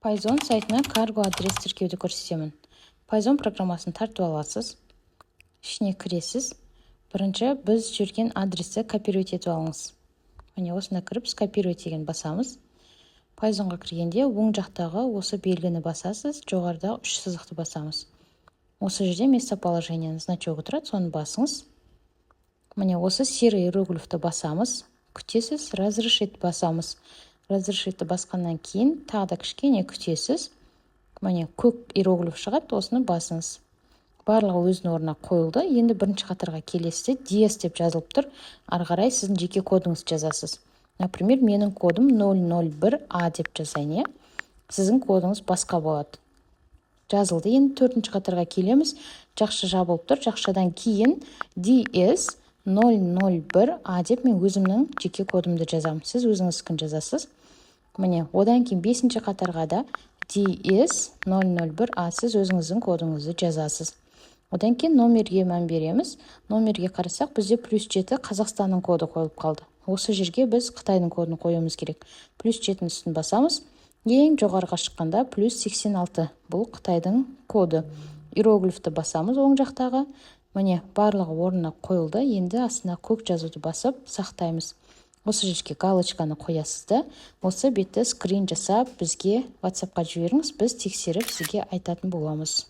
Python сайтына карго адрес тіркеуді көрсетемін. Python программасын тартып аласыз. Ішіне кіресіз. Бірінші біз жүрген адресті копировать етіп алыңыз. Міне осында кіріп скопировать деген басамыз. Pythonға кіргенде оң жақтағы осы белгіні басасыз, жоғарыдағы 3 сызықты басамыз. Осы жерде местоположение значогы тұрады, соны басыңыз. Міне осы серый иероглифті басамыз. Күтесіз, разрешить басамыз. Разрешитті басқаннан кейін тағы да кішкене күтесіз. Міне көк иероглиф шығады, осыны басыңыз. Барлығы өзінің орнына қойылды. Енді бірінші қатарға келесіде DS деп жазылып тұр. Ары қарай сіздің жеке кодыңызды жазасыз. Например, менің кодым 001A деп жазайын. Сіздің кодыңыз басқа болады. Жазылды. Енді төртінші қатарға келеміз. Жақша жабылып тұр. Жақшадан кейін DS 001A деп мен өзімнің жеке кодымды жазамын. Сіз өзіңіздің жазасыз. Міне, одан кейін 5-ші қатарға да DS 001A сіз өзіңіздің кодыңызды жазасыз. Одан кейін номерге мән береміз. Номерге қарасақ, бізде +7 Қазақстанның коды қойылып қалды. Осы жерге біз Қытайдың кодын қоюымыз керек. +7 үстін басамыз. Ең жоғарыға шыққанда +86. Бұл Қытайдың коды. Иероглифті басамыз оң жақтағы. Міне, барлығы орнына қойылды. Енді астына көк жазуды басып сақтаймыз. Осы жерге галочканы қоясыз да, осы бетті скрин жасап бізге WhatsApp-қа жіберіңіз, біз тексеріп сізге айтатын боламыз.